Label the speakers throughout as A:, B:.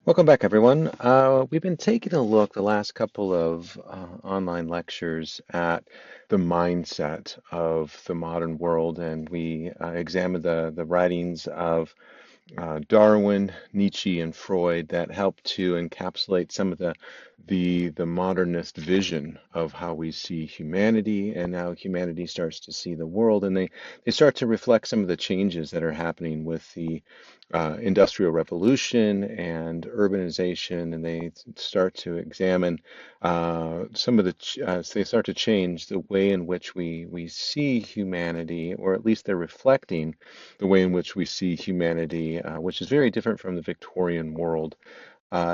A: Welcome back, everyone. We've been taking a look the last couple of online lectures at the mindset of the modern world, and we examined the writings of Darwin, Nietzsche, and Freud that help to encapsulate some of the modernist vision of how we see humanity and how humanity starts to see the world. And they start to reflect some of the changes that are happening with the industrial revolution and urbanization, and they start to examine some of they start to change the way in which we see humanity, or at least they're reflecting the way in which we see humanity, which is very different from the Victorian world,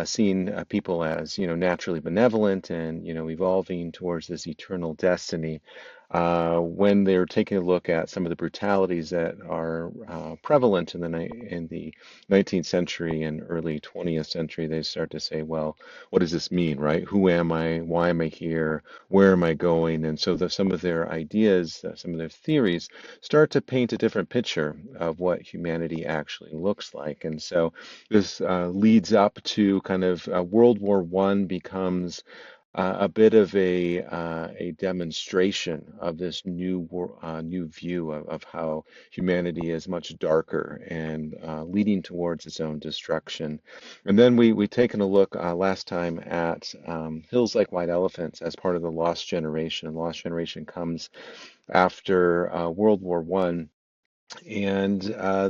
A: seeing people as, naturally benevolent and, evolving towards this eternal destiny. When they're taking a look at some of the brutalities that are prevalent in the 19th century and early 20th century, they start to say, well, what does this mean, right? Who am I? Why am I here? Where am I going? And so some of their ideas, some of their theories start to paint a different picture of what humanity actually looks like. And so this leads up to kind of World War One becomes a bit of a demonstration of this new view of how humanity is much darker and leading towards its own destruction. And then we taken a look last time at Hills Like White Elephants as part of the Lost Generation. Lost Generation comes after World War One, and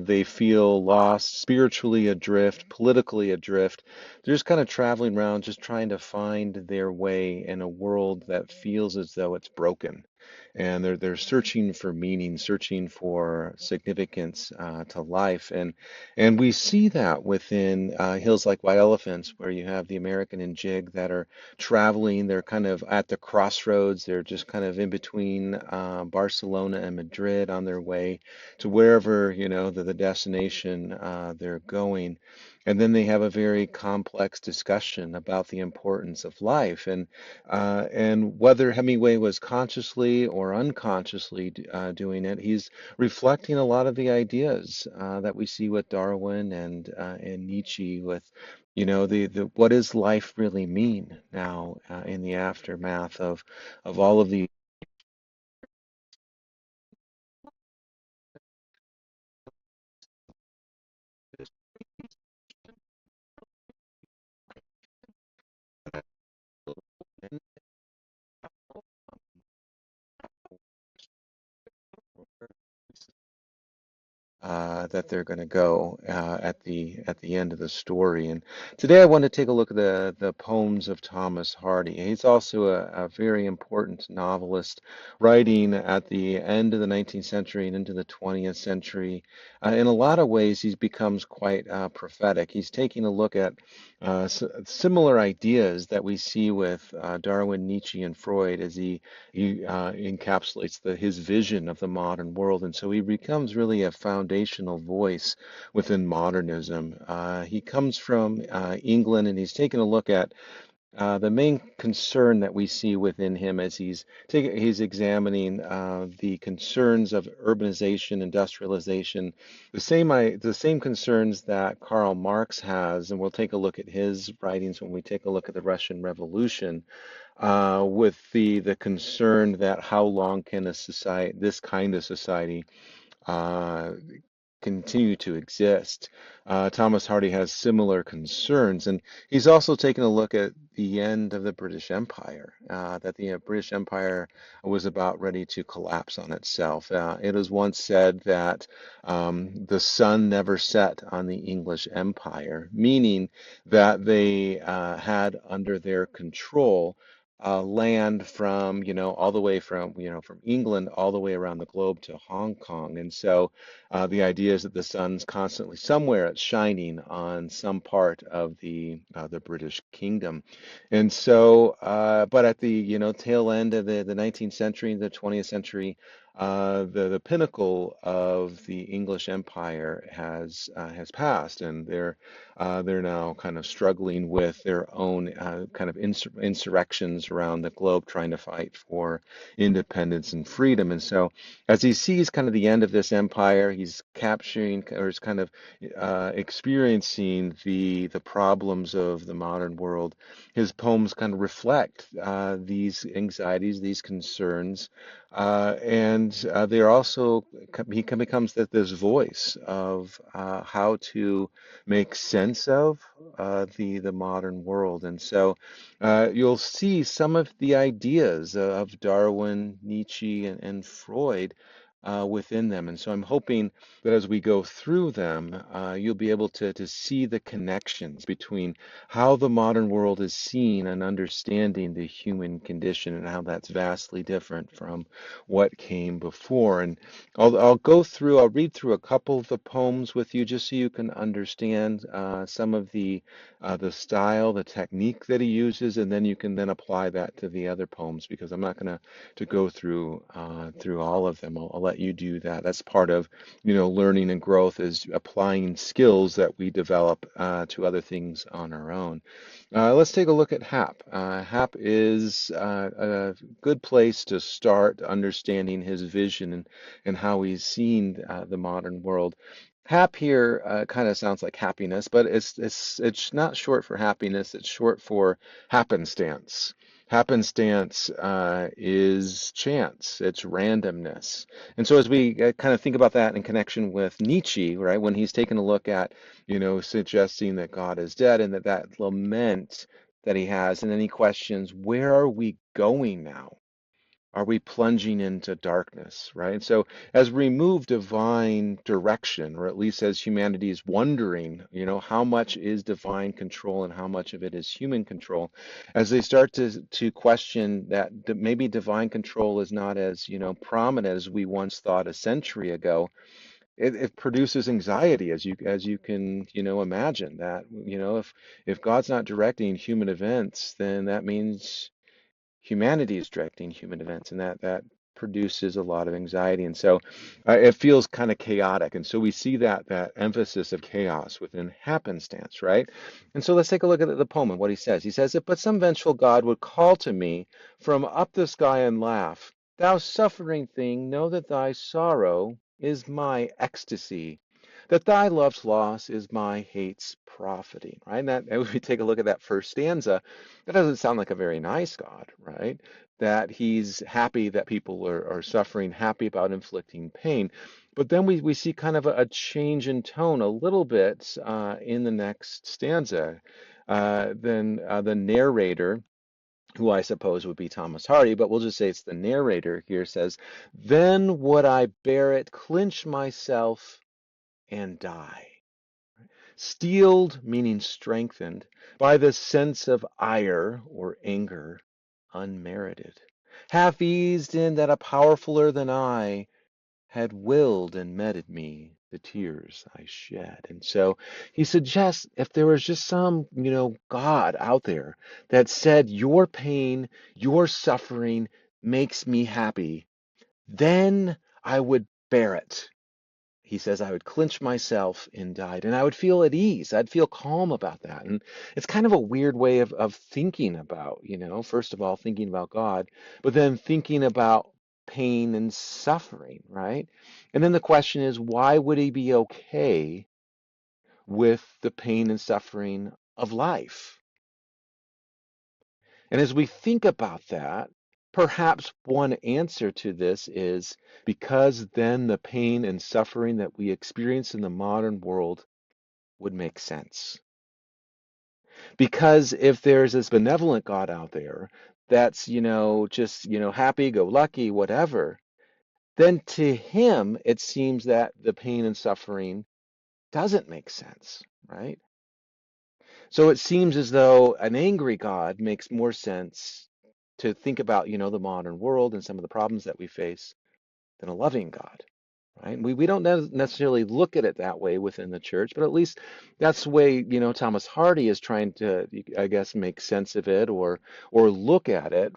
A: they feel lost, spiritually adrift, politically adrift. They're just kind of traveling around, just trying to find their way in a world that feels as though it's broken. And they're searching for meaning, searching for significance to life, and we see that within Hills Like White Elephants, where you have the American and Jig that are traveling. They're kind of at the crossroads. They're just kind of in between Barcelona and Madrid on their way to wherever, the destination they're going. And then they have a very complex discussion about the importance of life, and whether Hemingway was consciously or unconsciously doing it, he's reflecting a lot of the ideas that we see with Darwin and Nietzsche with, the what does life really mean now in the aftermath of all of the that they're going to go at the end of the story. And today I want to take a look at the poems of Thomas Hardy. He's also a very important novelist, writing at the end of the 19th century and into the 20th century. In a lot of ways, he becomes quite prophetic. He's taking a look at similar ideas that we see with Darwin, Nietzsche, and Freud as he encapsulates his vision of the modern world, and so he becomes really a foundational voice within modernism. He comes from England, and he's taken a look at the main concern that we see within him as he's examining the concerns of urbanization, industrialization, the same concerns that Karl Marx has, and we'll take a look at his writings when we take a look at the Russian Revolution, with the concern that how long can this kind of society uh, continue to exist. Thomas Hardy has similar concerns, and he's also taken a look at the end of the British Empire, that the British Empire was about ready to collapse on itself. It was once said that the sun never set on the English Empire, meaning that they had under their control land from, all the way from England all the way around the globe to Hong Kong. And so the idea is that the sun's constantly somewhere it's shining on some part of the British kingdom. And so, but at the tail end of the 19th century, the 20th century, the pinnacle of the English Empire has passed, and they're now kind of struggling with their own kind of insurrections around the globe, trying to fight for independence and freedom. And so, as he sees kind of the end of this empire, he's capturing or is kind of experiencing the problems of the modern world. His poems kind of reflect these anxieties, these concerns, and they're also becomes this voice of how to make sense of the modern world. And so you'll see some of the ideas of Darwin, Nietzsche, and Freud within them. And so I'm hoping that as we go through them, you'll be able to see the connections between how the modern world is seeing and understanding the human condition and how that's vastly different from what came before. And I'll read through a couple of the poems with you just so you can understand some of the style, the technique that he uses, and then you can then apply that to the other poems because I'm not going to go through all of them. I'll let you do that. That's part of, learning and growth is applying skills that we develop to other things on our own. Let's take a look at Hap. Hap is a good place to start understanding his vision and how he's seen the modern world. Hap here kind of sounds like happiness, but it's not short for happiness. It's short for happenstance. Happenstance is chance. It's randomness. And so as we kind of think about that in connection with Nietzsche, right, when he's taken a look at suggesting that God is dead and that lament that he has. And then he questions, where are we going now? Are we plunging into darkness, right? So as we remove divine direction, or at least as humanity is wondering, how much is divine control and how much of it is human control, as they start to question that maybe divine control is not as, prominent as we once thought a century ago, it produces anxiety as you can imagine that if God's not directing human events, then that means humanity is directing human events, and that produces a lot of anxiety. And so it feels kind of chaotic. And so we see that emphasis of chaos within happenstance, right? And so let's take a look at the poem and what he says. He says, "If but some vengeful God would call to me from up the sky and laugh, thou suffering thing, know that thy sorrow is my ecstasy, that thy love's loss is my hate's profiting," right? And that, if we take a look at that first stanza, that doesn't sound like a very nice God, right? That he's happy that people are suffering, happy about inflicting pain. But then we see kind of a change in tone a little bit in the next stanza. Then the narrator, who I suppose would be Thomas Hardy, but we'll just say it's the narrator here, says, "Then would I bear it, clinch myself, and die. Steeled, meaning strengthened, by the sense of ire or anger, unmerited. Half eased in that a powerfuler than I had willed and meted me the tears I shed." And so he suggests if there was just some, God out there that said, your pain, your suffering makes me happy, then I would bear it. He says, I would clench myself and died, and I would feel at ease. I'd feel calm about that. And it's kind of a weird way of thinking about, first of all, thinking about God, but then thinking about pain and suffering, right? And then the question is, why would he be okay with the pain and suffering of life? And as we think about that, perhaps one answer to this is because then the pain and suffering that we experience in the modern world would make sense. Because if there's this benevolent God out there that's, just, happy go lucky, whatever, then to him it seems that the pain and suffering doesn't make sense, right? So it seems as though an angry God makes more sense to think about, the modern world and some of the problems that we face than a loving God, right? We don't necessarily look at it that way within the church, but at least that's the way, Thomas Hardy is trying to, I guess, make sense of it or look at it.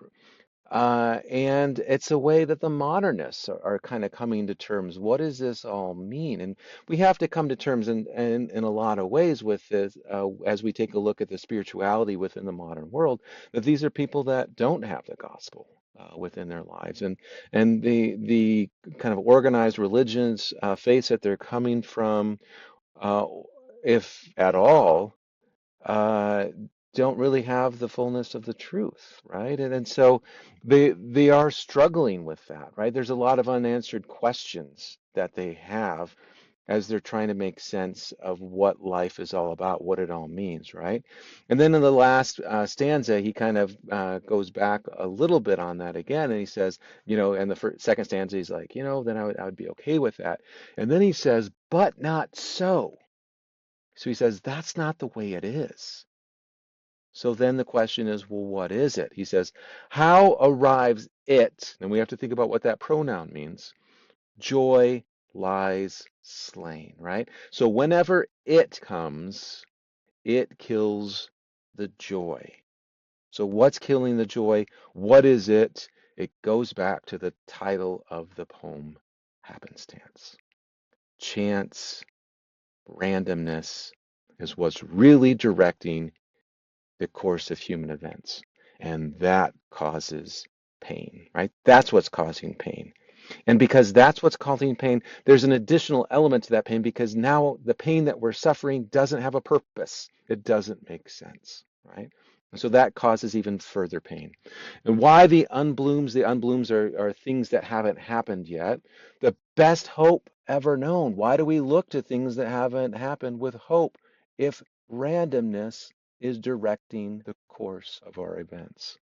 A: And it's a way that the modernists are kind of coming to terms. What does this all mean? And we have to come to terms in a lot of ways with this as we take a look at the spirituality within the modern world, that these are people that don't have the gospel within their lives. And the kind of organized religions, faiths that they're coming from, uh, if at all, uh, don't really have the fullness of the truth, right? And so they are struggling with that, right? There's a lot of unanswered questions that they have as they're trying to make sense of what life is all about, what it all means, right? And then in the last stanza, he kind of goes back a little bit on that again, and he says, and the second stanza, he's like, then I would be okay with that. And then he says, but not so. So he says, that's not the way it is. So then the question is, well, what is it? He says, how arrives it? And we have to think about what that pronoun means. Joy lies slain, right? So whenever it comes, it kills the joy. So what's killing the joy? What is it? It goes back to the title of the poem, Happenstance. Chance, randomness is what's really directing the course of human events. And that causes pain, right? That's what's causing pain. And because that's what's causing pain, there's an additional element to that pain because now the pain that we're suffering doesn't have a purpose. It doesn't make sense, right? And so that causes even further pain. And why the unblooms are things that haven't happened yet. The best hope ever known. Why do we look to things that haven't happened with hope if randomness is directing the course of our events?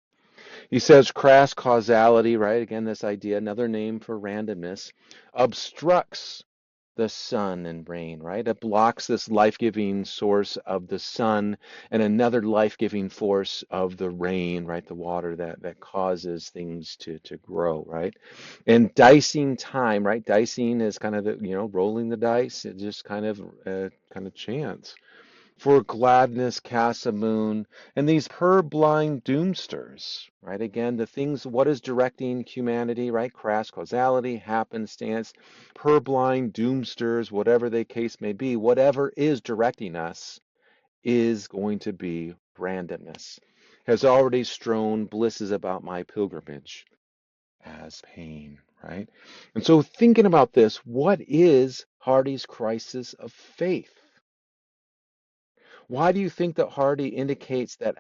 A: He says crass causality, right? Again, this idea, another name for randomness, obstructs the sun and rain, right? It blocks this life-giving source of the sun and another life-giving force of the rain, right? The water that causes things to grow, right? And dicing time, right? Dicing is kind of the, rolling the dice. It just kind of chance. For gladness casts a moon, and these purblind doomsters, right? Again, the things, what is directing humanity, right? Crass causality, happenstance, purblind doomsters, whatever the case may be, whatever is directing us is going to be randomness. Has already strewn blisses about my pilgrimage as pain, right? And so thinking about this, what is Hardy's crisis of faith? Why do you think that Hardy indicates that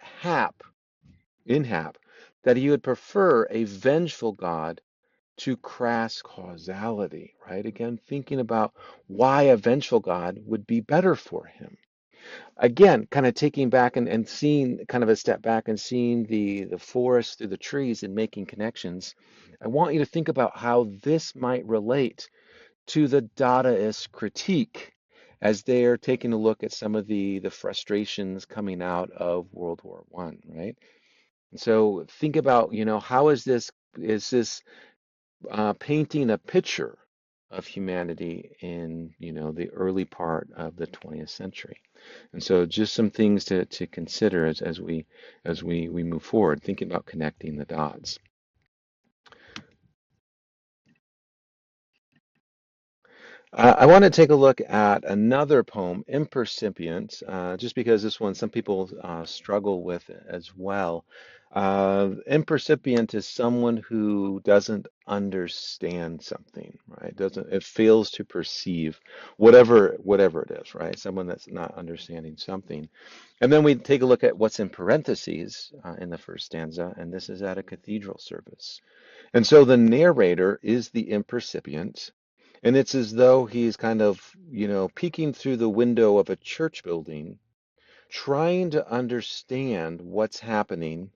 A: in Hap, that he would prefer a vengeful God to crass causality, right? Again, thinking about why a vengeful God would be better for him. Again, kind of taking back and seeing kind of a step back and seeing the forest through the trees and making connections. I want you to think about how this might relate to the Dadaist critique as they are taking a look at some of the frustrations coming out of World War One, right? And so think about, how is this painting a picture of humanity in, the early part of the 20th century. And so just some things to consider as we move forward, thinking about connecting the dots. I want to take a look at another poem, Impercipient, just because this one some people struggle with as well. Impercipient is someone who doesn't understand something, right? Doesn't it fails to perceive whatever it is, right? Someone that's not understanding something. And then we take a look at what's in parentheses in the first stanza, and this is at a cathedral service. And so the narrator is the impercipient, and it's as though he's kind of, peeking through the window of a church building, trying to understand what's happening,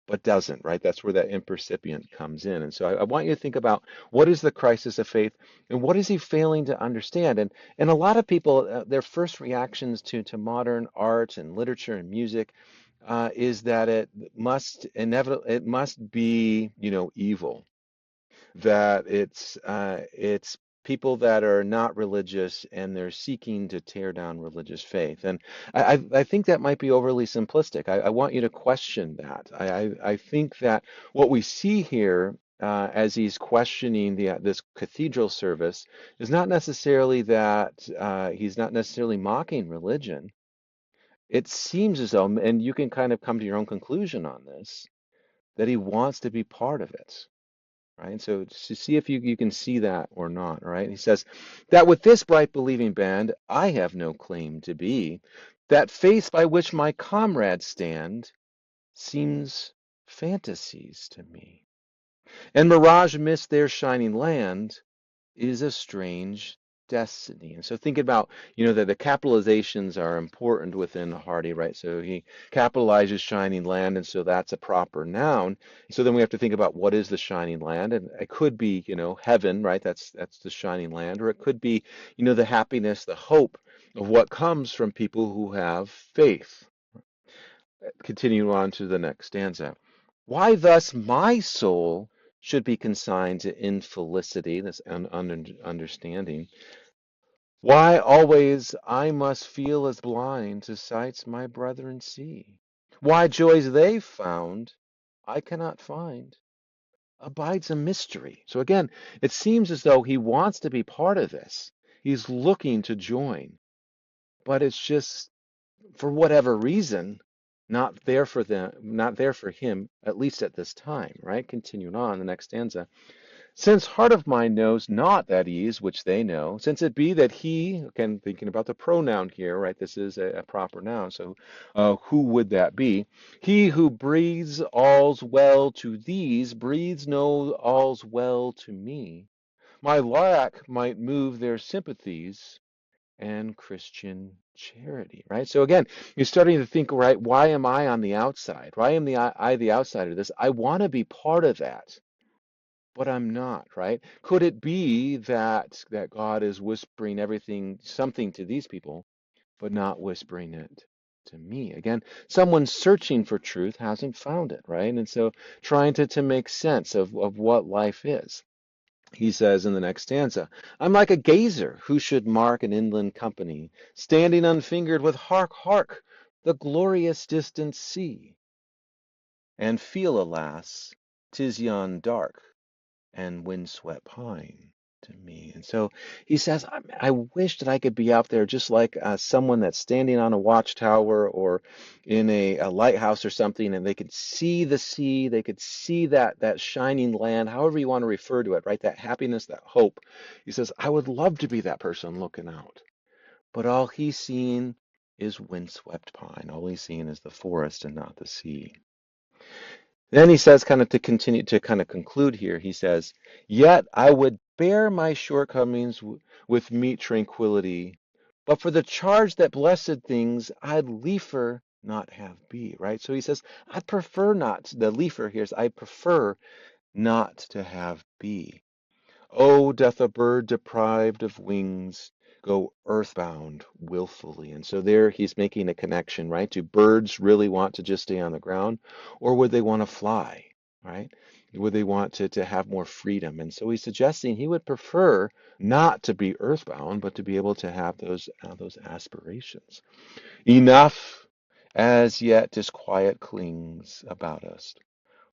A: but doesn't, right? That's where that impercipient comes in. And so I want you to think about what is the crisis of faith and what is he failing to understand? And a lot of people, their first reactions to modern art and literature and music is that it must be, evil, that it's people that are not religious and they're seeking to tear down religious faith. And I think that might be overly simplistic. I want you to question that. I think that what we see here as he's questioning this cathedral service is not necessarily that he's not necessarily mocking religion. It seems as though, and you can kind of come to your own conclusion on this, that he wants to be part of it, right? So to see if you can see that or not, right? He says that with this bright believing band, I have no claim to be. That faith by which my comrades stand seems fantasies to me. And mirage amidst their shining land is a strange destiny. And so think about, that the capitalizations are important within Hardy, right? So he capitalizes shining land, and so that's a proper noun. So then we have to think about what is the shining land, and it could be, heaven, right? That's the shining land, or it could be, the happiness, the hope of what comes from people who have faith. Continue on to the next stanza. Why thus my soul should be consigned to infelicity, this understanding. Why always I must feel as blind to sights my brethren see. Why joys they've found I cannot find abides a mystery. So again, it seems as though he wants to be part of this. He's looking to join, but it's just for whatever reason, not there for them, not there for him, at least at this time, right? Continuing on, the next stanza. Since heart of mine knows not that ease which they know, since it be that he, again, thinking about the pronoun here, right? This is a proper noun, so who would that be? He who breathes all's well to these, breathes no all's well to me. My lack might move their sympathies, and Christian charity, right? So again, you're starting to think, right, why am I on the outside? Why am I the outsider of this? I want to be part of that, but I'm not, right? Could it be that God is whispering something to these people, but not whispering it to me? Again, someone searching for truth hasn't found it, right? And so trying to make sense of what life is. He says in the next stanza, I'm like a gazer who should mark an inland company, standing unfingered with hark, hark, the glorious distant sea, and feel, alas, 'tis yon dark and windswept pine to me. And so he says, I wish that I could be out there just like someone that's standing on a watchtower or in a lighthouse or something, and they could see the sea, they could see that shining land, however you want to refer to it, right? That happiness, that hope. He says, I would love to be that person looking out. But all he's seen is windswept pine. All he's seen is the forest and not the sea. Then he says, kind of to continue to kind of conclude here, he says, Yet I would bear my shortcomings with meet tranquility, but for the charge that blessed things I'd liefer not have be, right? So he says, I'd prefer not, the liefer here is I prefer not to have be. Oh, doth a bird deprived of wings go earthbound willfully? And so there he's making a connection, right? Do birds really want to just stay on the ground, or would they want to fly, right? Would they want to have more freedom? And so he's suggesting he would prefer not to be earthbound, but to be able to have those aspirations. Enough as yet disquiet clings about us,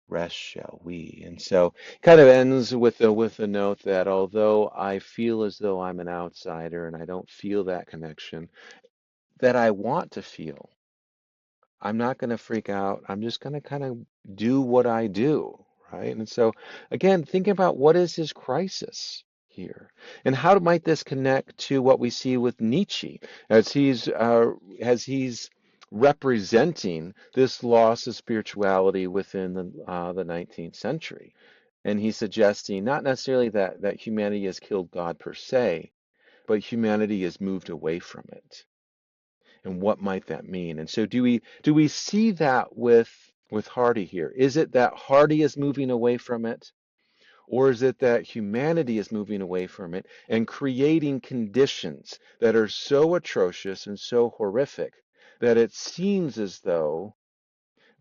A: rest shall we. And so kind of ends with the note that although I feel as though I'm an outsider and I don't feel that connection that I want to feel, I'm not going to freak out. I'm just going to kind of do what I do, right? And so again, thinking about what is his crisis here, and how might this connect to what we see with Nietzsche as he's representing this loss of spirituality within the 19th century. And he's suggesting not necessarily that humanity has killed God per se, but humanity has moved away from it. And what might that mean? And so do we see that with Hardy here? Is it that Hardy is moving away from it? Or is it that humanity is moving away from it and creating conditions that are so atrocious and so horrific that it seems as though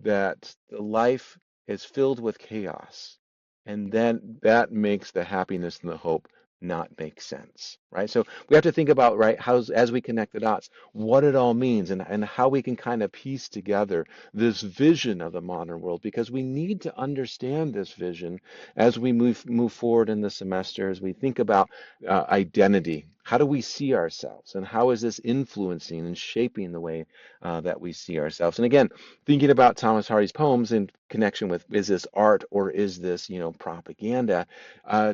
A: that the life is filled with chaos, and then that makes the happiness and the hope not make sense, right? So we have to think about, right, how as we connect the dots, what it all means and how we can kind of piece together this vision of the modern world, because we need to understand this vision as we move forward in the semester, as we think about identity. How do we see ourselves, and how is this influencing and shaping the way that we see ourselves? And again, thinking about Thomas Hardy's poems in connection with, is this art or is this, propaganda?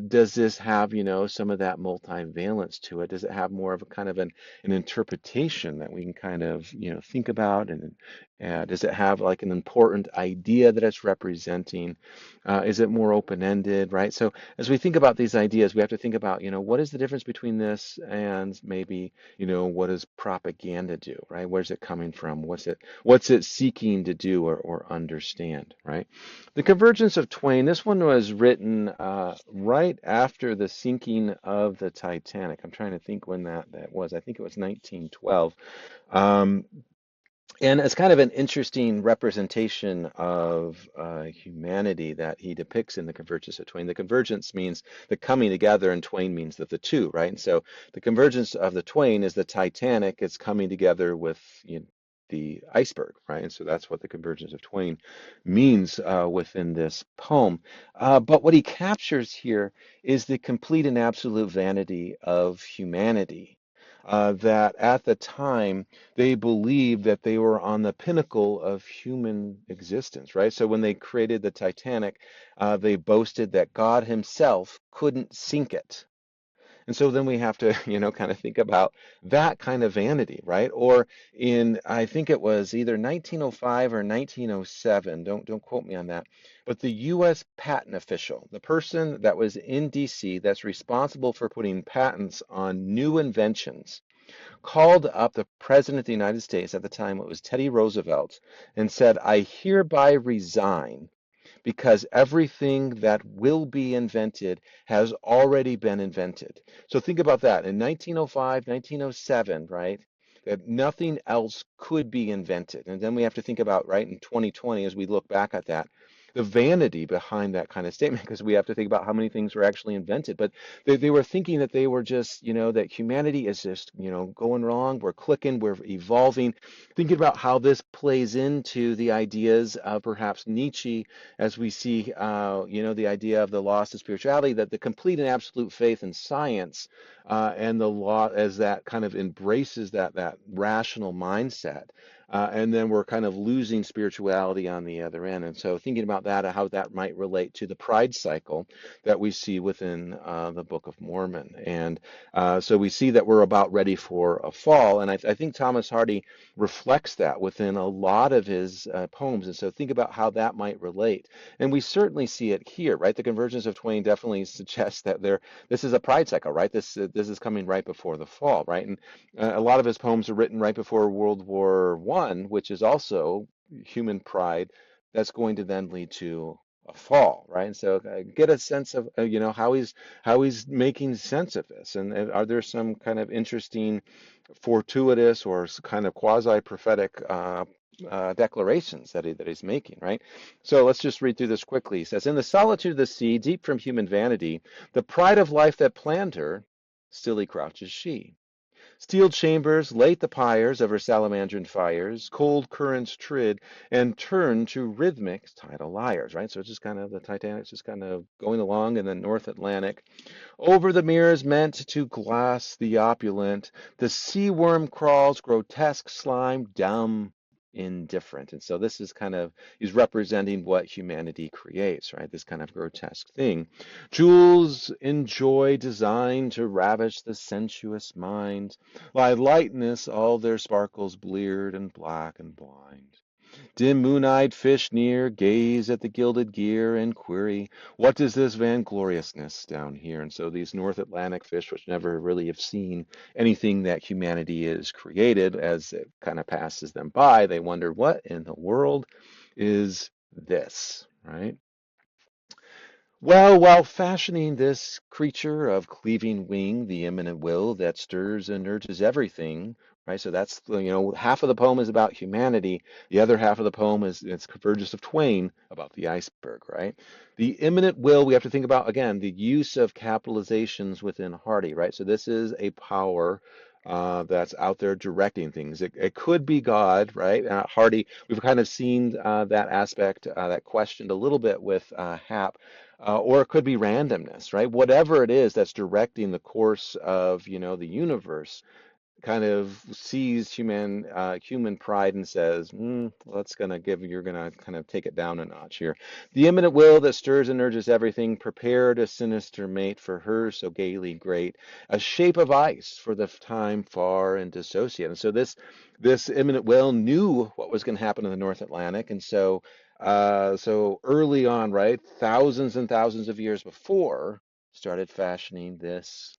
A: Does this have, some of that multivalence to it? Does it have more of a kind of an interpretation that we can kind of, think about? And does it have like an important idea that it's representing? Is it more open-ended, right? So as we think about these ideas, we have to think about, what is the difference between this and maybe, what does propaganda do, right? Where's it coming from? What's it seeking to do or understand, right? The Convergence of Twain, this one was written right after the sinking of the Titanic. I'm trying to think when that was. I think it was 1912. Um, and it's kind of an interesting representation of humanity that he depicts in the Convergence of Twain. The convergence means the coming together, and Twain means the two, right? And so the convergence of the Twain is the Titanic. It's coming together with the iceberg, right? And so that's what the Convergence of Twain means within this poem. But what he captures here is the complete and absolute vanity of humanity. That at the time, they believed that they were on the pinnacle of human existence, right? So when they created the Titanic, they boasted that God himself couldn't sink it. And so then we have to, kind of think about that kind of vanity, right? Or in, I think it was either 1905 or 1907, don't quote me on that, but the US patent official, the person that was in DC that's responsible for putting patents on new inventions, called up the President of the United States, at the time it was Teddy Roosevelt, and said, I hereby resign because everything that will be invented has already been invented. So think about that. In 1905, 1907, right? That nothing else could be invented. And then we have to think about, right, in 2020, as we look back at that, the vanity behind that kind of statement, because we have to think about how many things were actually invented. But they were thinking that they were just, that humanity is just, going wrong. We're clicking, we're evolving. Thinking about how this plays into the ideas of perhaps Nietzsche, as we see, the idea of the loss of spirituality, that the complete and absolute faith in science and the law as that kind of embraces that rational mindset. And then we're kind of losing spirituality on the other end. And so thinking about that, how that might relate to the pride cycle that we see within the Book of Mormon. And so we see that we're about ready for a fall. And I think Thomas Hardy reflects that within a lot of his poems. And so think about how that might relate. And we certainly see it here, right? The Convergence of Twain definitely suggests that this is a pride cycle, right? This is coming right before the fall, right? And a lot of his poems are written right before World War One, which is also human pride that's going to then lead to a fall, right? And so get a sense of how he's making sense of this, and are there some kind of interesting, fortuitous, or kind of quasi-prophetic declarations that he's making, right? So let's just read through this quickly. He says, in the solitude of the sea, deep from human vanity, the pride of life that planned her, stilly crouches she. Steel chambers late the pyres of her salamandrine fires, cold currents trid and turn to rhythmic tidal lyres, right? So it's just kind of the Titanic's just kind of going along in the North Atlantic. Over the mirrors meant to glass the opulent, the sea worm crawls, grotesque slime, dumb, indifferent. And so this is kind of, he's representing what humanity creates, right? This kind of grotesque thing. Jewels enjoy designed to ravish the sensuous mind. Lie lightness, all their sparkles bleared and black and blind. Dim moon-eyed fish near gaze at the gilded gear and query, what does this vaingloriousness down here? And so these North Atlantic fish, which never really have seen anything that humanity has created, as it kind of passes them by, they wonder, what in the world is this, right? Well, while fashioning this creature of cleaving wing, the imminent will that stirs and urges everything, right? So that's half of the poem is about humanity. The other half of the poem is it's Convergence of Twain about the iceberg, right? The imminent will, we have to think about again the use of capitalizations within Hardy, right? So this is a power that's out there directing things. It could be God, right? Hardy, we've kind of seen that aspect, that questioned a little bit with Hap. Or it could be randomness, right? Whatever it is that's directing the course of, the universe kind of sees human pride and says, "Let's gonna give you're gonna kind of take it down a notch here." The imminent will that stirs and urges everything, prepared a sinister mate for her so gaily great, a shape of ice for the time far and dissociate. And so this imminent will knew what was going to happen in the North Atlantic, and so early on, right, thousands and thousands of years before, started fashioning this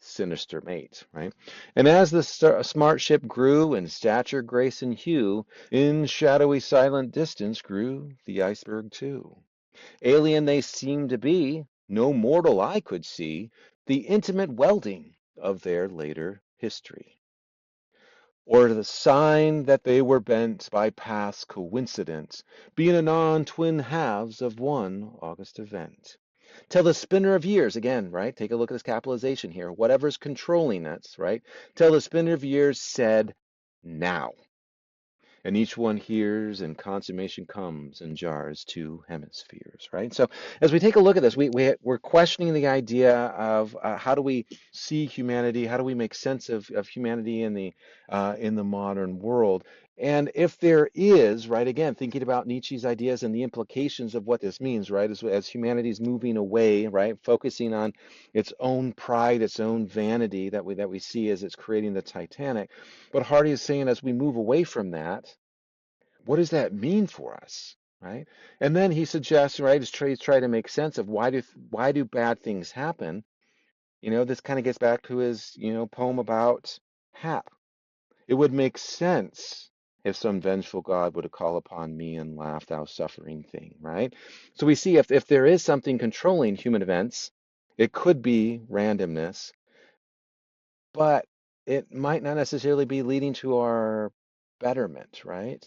A: sinister mate, right? And as the smart ship grew in stature, grace, and hue, in shadowy, silent distance grew the iceberg too. Alien they seemed to be, no mortal eye could see the intimate welding of their later history, or the sign that they were bent by past coincidence, being anon twin halves of one august event. Till the spinner of years, again, right? Take a look at this capitalization here. Whatever's controlling us, right? Till the spinner of years said, now. And each one hears, and consummation comes and jars two hemispheres, right? So as we take a look at this, we're questioning the idea of how do we see humanity? How do we make sense of humanity in the modern world? And if there is, right, again, thinking about Nietzsche's ideas and the implications of what this means, right, as humanity's moving away, right, focusing on its own pride, its own vanity that we see as it's creating the Titanic. But Hardy is saying as we move away from that, what does that mean for us, right? And then he suggests, right, he's try to make sense of why do bad things happen. This kind of gets back to his, poem about Hap. It would make sense if some vengeful God would call upon me and laugh, thou suffering thing, right? So we see if there is something controlling human events, it could be randomness, but it might not necessarily be leading to our betterment, right?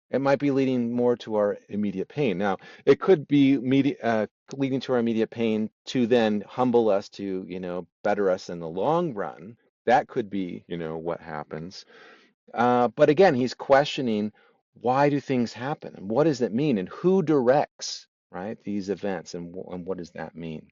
A: It might be leading more to our immediate pain. Now, it could be leading to our immediate pain to then humble us to, better us in the long run. That could be, what happens. But again, he's questioning why do things happen and what does it mean and who directs, right, these events and what does that mean?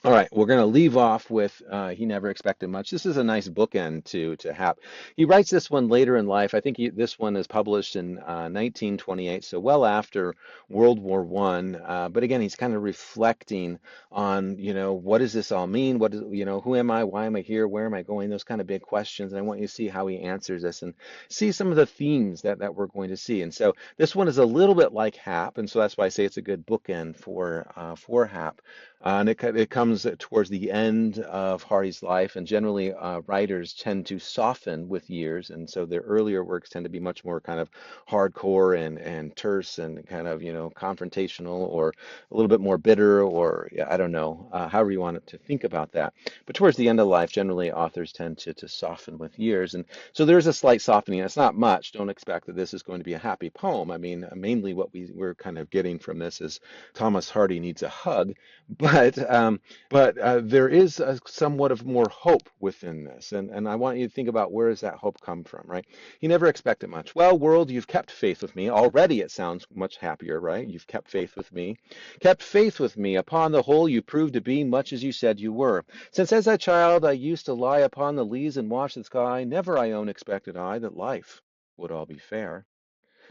A: All right, we're going to leave off with He Never Expected Much. This is a nice bookend to Hap. He writes this one later in life. I think this one is published in 1928, so well after World War One. But again, he's kind of reflecting on, what does this all mean? What is, who am I? Why am I here? Where am I going? Those kind of big questions. And I want you to see how he answers this and see some of the themes that we're going to see. And so this one is a little bit like Hap, and so that's why I say it's a good bookend for Hap. And it comes towards the end of Hardy's life, and generally writers tend to soften with years, and so their earlier works tend to be much more kind of hardcore and terse and kind of confrontational or a little bit more bitter or yeah, I don't know, however you want to think about that. But towards the end of life, generally authors tend to soften with years, and so there's a slight softening. It's not much. Don't expect that this is going to be a happy poem. I mean, mainly what we're kind of getting from this is Thomas Hardy needs a hug, but there is somewhat of more hope within this, and I want you to think about where does that hope come from, right? He never expected much. Well, world, you've kept faith with me. Already it sounds much happier, right? You've kept faith with me. Kept faith with me. Upon the whole, you proved to be much as you said you were. Since as a child I used to lie upon the leas and watch the sky, never I own expected I that life would all be fair.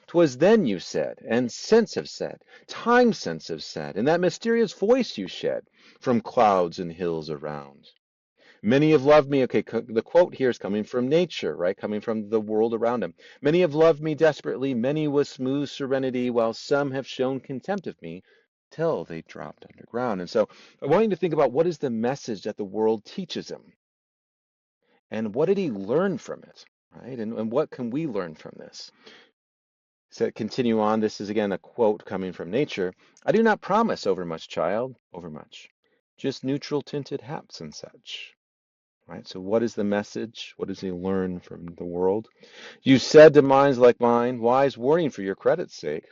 A: 'Twas then you said, and since have said, time since have said, in that mysterious voice you shed from clouds and hills around. Many have loved me. Okay, the quote here is coming from nature, right? Coming from the world around him. Many have loved me desperately, many with smooth serenity, while some have shown contempt of me till they dropped underground. And so I want you to think about what is the message that the world teaches him, and what did he learn from it, right? And what can we learn from this? So continue on. This is again a quote coming from nature. I do not promise overmuch, child, overmuch. Just neutral tinted haps and such. right? So what is the message? What does he learn from the world? You said to minds like mine, wise warning for your credit's sake,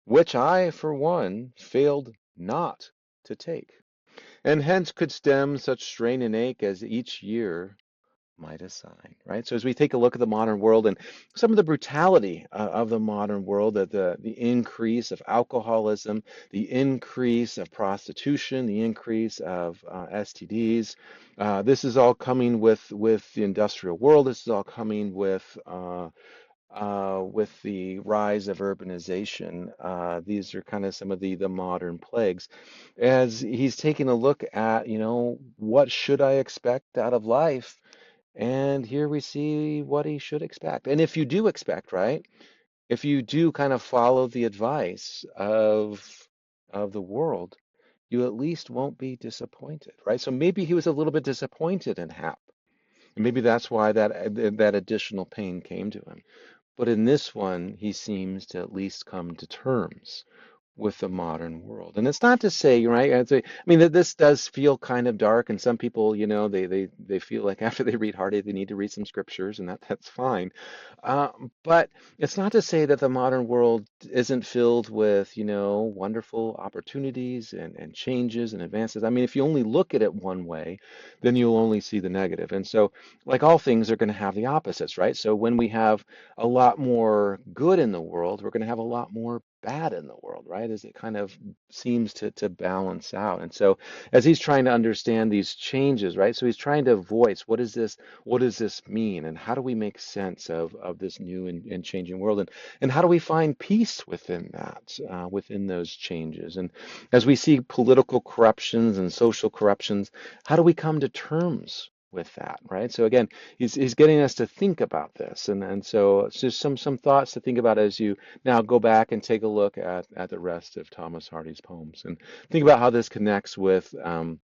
A: which I, for one, failed not to take, and hence could stem such strain and ache as each year might assign, right? So as we take a look at the modern world and some of the brutality of the modern world, that the increase of alcoholism, the increase of prostitution, the increase of STDs, this is all coming with the industrial world. This is all coming with the rise of urbanization. These are kind of some of the modern plagues. As he's taking a look at, what should I expect out of life? And here we see what he should expect. And if you do expect, right? If you do kind of follow the advice of the world, you at least won't be disappointed, right? So maybe he was a little bit disappointed in Hap. And maybe that's why that additional pain came to him. But in this one, he seems to at least come to terms with the modern world. And it's not to say, right? I mean, that this does feel kind of dark, and some people, they feel like after they read Hardy, they need to read some scriptures, and that's fine. But it's not to say that the modern world isn't filled with, wonderful opportunities and changes and advances. I mean, if you only look at it one way, then you'll only see the negative. And so, like all things, are going to have the opposites, right? So when we have a lot more good in the world, we're going to have a lot more bad in the world, right? As it kind of seems to balance out. And so as he's trying to understand these changes, right? So he's trying to voice what does this mean? And how do we make sense of this new and changing world? And how do we find peace within that, within those changes? And as we see political corruptions and social corruptions, how do we come to terms with that, right? So again, he's getting us to think about this, and so it's just some thoughts to think about as you now go back and take a look at the rest of Thomas Hardy's poems, and think about how this connects with the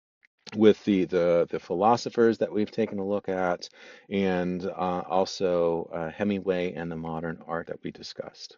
A: philosophers that we've taken a look at, and also Hemingway and the modern art that we discussed.